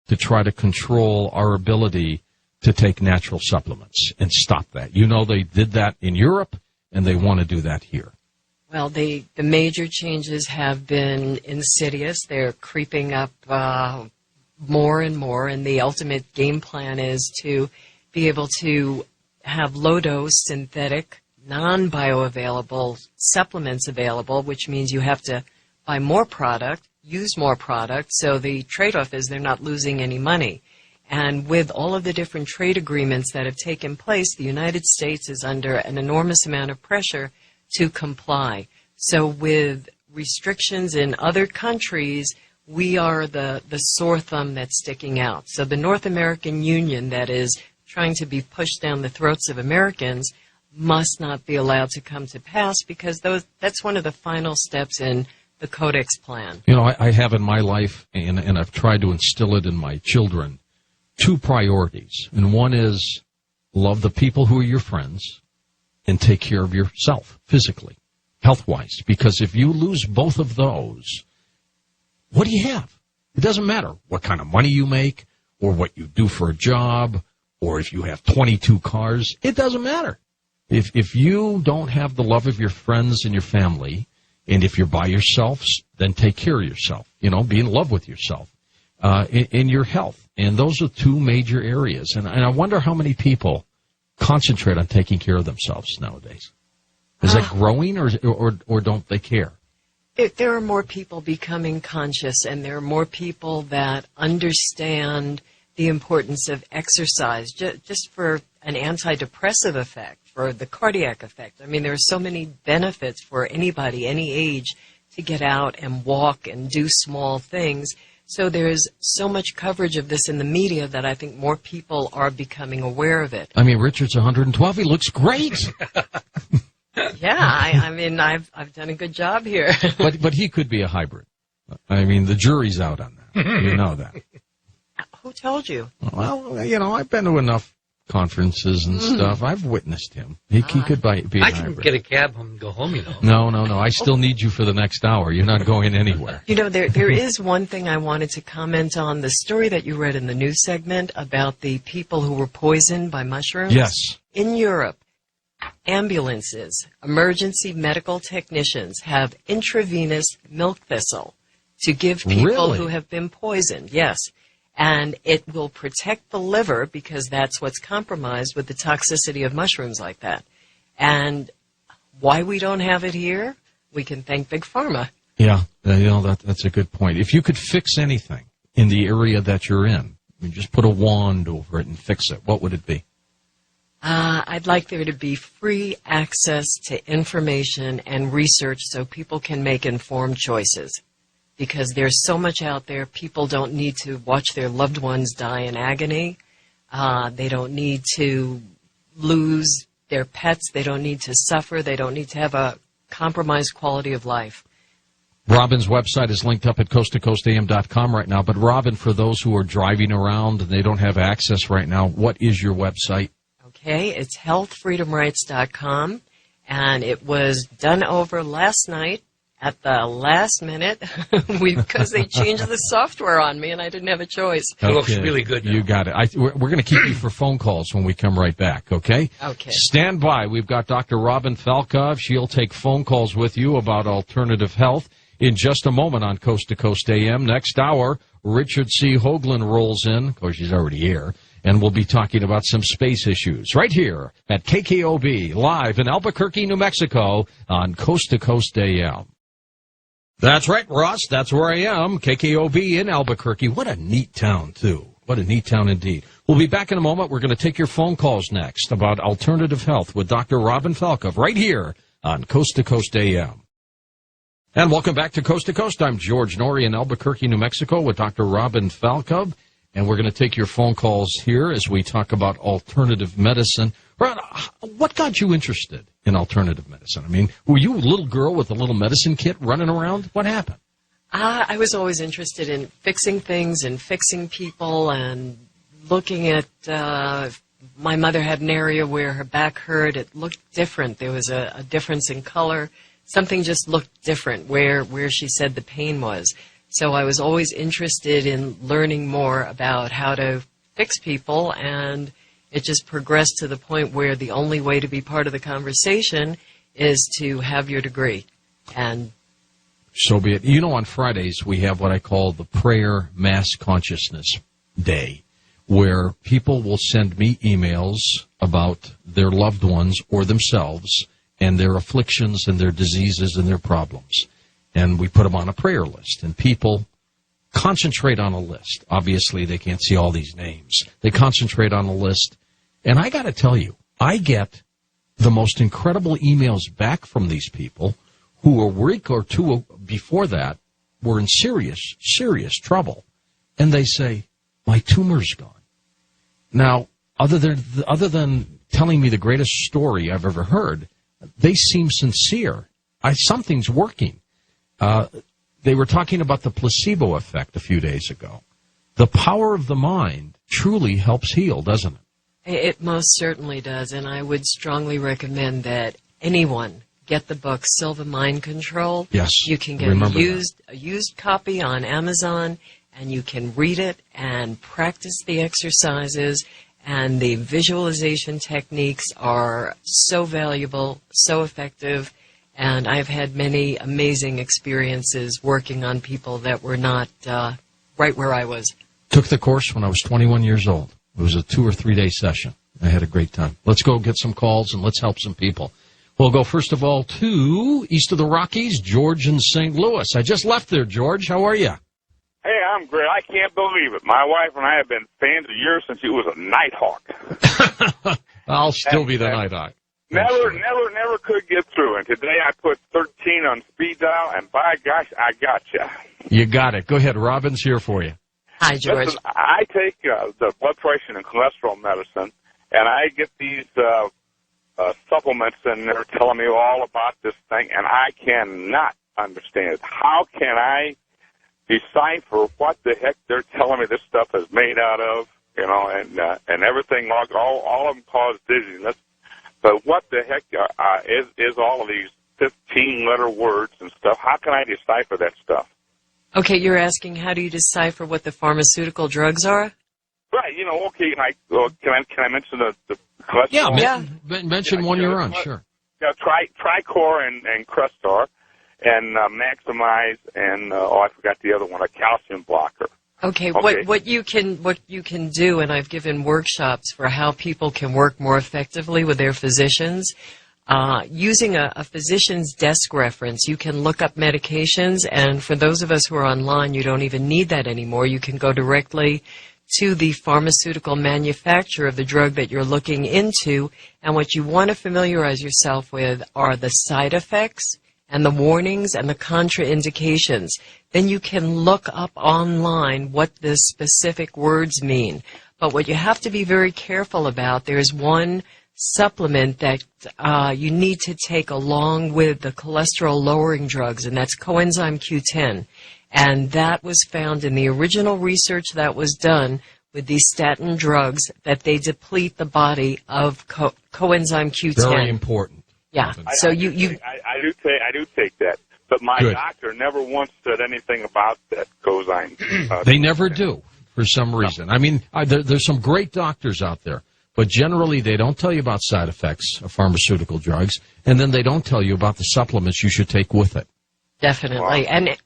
to try to control our ability to take natural supplements and stop that. You know, they did that in Europe, and they want to do that here. Well, the major changes have been insidious. They're creeping up more and more, and the ultimate game plan is to be able to have low-dose synthetic, non-bioavailable supplements available, which means you have to buy more product, use more product, so the trade-off is they're not losing any money. And with all of the different trade agreements that have taken place, the United States is under an enormous amount of pressure to comply. So with restrictions in other countries, we are the sore thumb that's sticking out. So the North American Union that is trying to be pushed down the throats of Americans must not be allowed to come to pass, because that's one of the final steps in the Codex plan. You know, I have in my life, and I've tried to instill it in my children, two priorities. And one is love the people who are your friends and take care of yourself physically, health-wise. Because if you lose both of those, what do you have? It doesn't matter what kind of money you make or what you do for a job or if you have 22 cars. It doesn't matter. If you don't have the love of your friends and your family, and if you're by yourself, then take care of yourself. You know, be in love with yourself in your health. And those are two major areas. And I wonder how many people concentrate on taking care of themselves nowadays. Is that growing, or don't they care? There are more people becoming conscious, and there are more people that understand the importance of exercise just for an antidepressive effect, for the cardiac effect. I mean, there are so many benefits for anybody, any age, to get out and walk and do small things. So there's so much coverage of this in the media that I think more people are becoming aware of it. I mean, Richard's 112. He looks great. Yeah, I mean, I've done a good job here. But he could be a hybrid. I mean, the jury's out on that. You know that. Who told you? Well, you know, I've been to enough conferences and stuff. I've witnessed him. He could be a hybrid. I can get a cab home and go home, you know. No. I still need you for the next hour. You're not going anywhere. You know, there is one thing I wanted to comment on, the story that you read in the news segment about the people who were poisoned by mushrooms. Yes. In Europe, ambulances, emergency medical technicians have intravenous milk thistle to give people who have been poisoned. Yes. And it will protect the liver because that's what's compromised with the toxicity of mushrooms like that. And why we don't have it here, we can thank Big Pharma. Yeah, you know, that's a good point. If you could fix anything in the area that you're in, you just put a wand over it and fix it, what would it be? I'd like there to be free access to information and research so people can make informed choices. Because there's so much out there. People don't need to watch their loved ones die in agony. They don't need to lose their pets. They don't need to suffer. They don't need to have a compromised quality of life. Robin's website is linked up at coasttocoastam.com right now. But, Robin, for those who are driving around and they don't have access right now, what is your website? Okay, it's healthfreedomrights.com, and it was done over last night. At the last minute, because they changed the software on me, and I didn't have a choice. It looks really good now. You got it. We're going to keep you for phone calls when we come right back, okay? Okay. Stand by. We've got Dr. Robin Falkov. She'll take phone calls with you about alternative health in just a moment on Coast to Coast AM. Next hour, Richard C. Hoagland rolls in. Of course, he's already here. And we'll be talking about some space issues right here at KKOB, live in Albuquerque, New Mexico on Coast to Coast AM. That's right, Ross. That's where I am, KKOB in Albuquerque. What a neat town, too. What a neat town indeed. We'll be back in a moment. We're going to take your phone calls next about alternative health with Dr. Robin Falkov right here on Coast to Coast AM. And welcome back to Coast. I'm George Norrie in Albuquerque, New Mexico with Dr. Robin Falkov. And we're going to take your phone calls here as we talk about alternative medicine. What got you interested in alternative medicine? I mean, were you a little girl with a little medicine kit running around? What happened? I was always interested in fixing things and fixing people and looking at my mother had an area where her back hurt. It looked different. There was a difference in color. Something just looked different where she said the pain was. So I was always interested in learning more about how to fix people, and it just progressed to the point where the only way to be part of the conversation is to have your degree. And so be it. You know, on Fridays we have what I call the Prayer Mass Consciousness Day, where people will send me emails about their loved ones or themselves and their afflictions and their diseases and their problems. And we put them on a prayer list, and people concentrate on a list. Obviously, they can't see all these names. They concentrate on a list. And I got to tell you, I get the most incredible emails back from these people who a week or two before that were in serious, serious trouble. And they say, my tumor's gone. Now, other than telling me the greatest story I've ever heard, they seem sincere. Something's working. They were talking about the placebo effect a few days ago. The power of the mind truly helps heal, doesn't it? It most certainly does, and I would strongly recommend that anyone get the book Silva Mind Control. Yes, you can get a used copy on Amazon, and you can read it and practice the exercises, and the visualization techniques are so valuable, so effective, and I've had many amazing experiences working on people that were not right where I was. Took the course when I was 21 years old. It was a 2 or 3 day session. I had a great time. Let's go get some calls and let's help some people. We'll go first of all to east of the Rockies, George in St. Louis. I just left there, George. How are you? Hey, I'm great. I can't believe it. My wife and I have been fans of yours since you was a Nighthawk. I'll still be the Nighthawk. Never could get through. And today I put 13 on speed dial, and by gosh, I got you. You got it. Go ahead. Robin's here for you. Hi, George. Listen, I take the blood pressure and cholesterol medicine, and I get these supplements, and they're telling me all about this thing, and I cannot understand it. How can I decipher what the heck they're telling me this stuff is made out of, and everything, all of them cause dizziness. But what the heck is all of these 15-letter words and stuff? How can I decipher that stuff? Okay, you're asking how do you decipher what the pharmaceutical drugs are? Right, okay, can I mention the cholesterol? Yeah, mention one you're on, sure. Yeah, Tricor and Crestor, and Maximize, and I forgot the other one, a calcium blocker. Okay. What you can do, and I've given workshops for how people can work more effectively with their physicians. Using a physician's desk reference, you can look up medications, and for those of us who are online, you don't even need that anymore. You can go directly to the pharmaceutical manufacturer of the drug that you're looking into, and what you want to familiarize yourself with are the side effects and the warnings and the contraindications. Then you can look up online what the specific words mean. But what you have to be very careful about, there's one supplement that you need to take along with the cholesterol-lowering drugs, and that's coenzyme Q10. And that was found in the original research that was done with these statin drugs, that they deplete the body of coenzyme Q10. Very important. Yeah. I do take that, but my doctor never once said anything about that coenzyme. They never do, for some reason. I mean, there's some great doctors out there, but generally they don't tell you about side effects of pharmaceutical drugs, and then they don't tell you about the supplements you should take with it. Definitely. Wow. And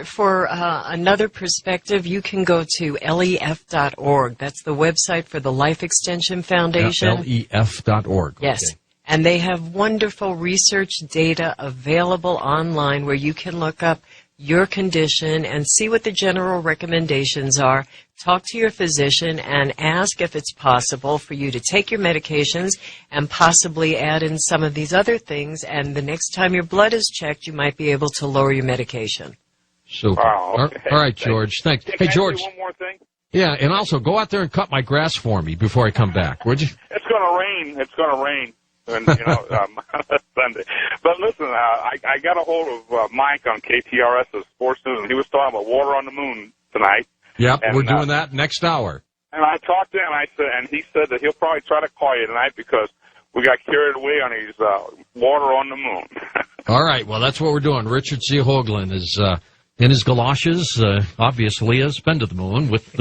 for another perspective, you can go to lef.org. That's the website for the Life Extension Foundation. lef.org. Yes. Okay. And they have wonderful research data available online where you can look up your condition and see what the general recommendations are. Talk to your physician and ask if it's possible for you to take your medications and possibly add in some of these other things. And the next time your blood is checked, you might be able to lower your medication. Super. Wow, okay. All right, George. Thanks. Hey, George. One more thing? Yeah, and also go out there and cut my grass for me before I come back, would you? It's going to rain. It's going to rain. And, Sunday. But listen, I got a hold of Mike on KTRS's Sports News, and he was talking about water on the moon tonight. Yep, and we're doing that next hour. And I talked to him, and he said that he'll probably try to call you tonight because we got carried away on his water on the moon. All right, well, that's what we're doing. Richard C. Hoagland is In his galoshes, obviously has been to the moon with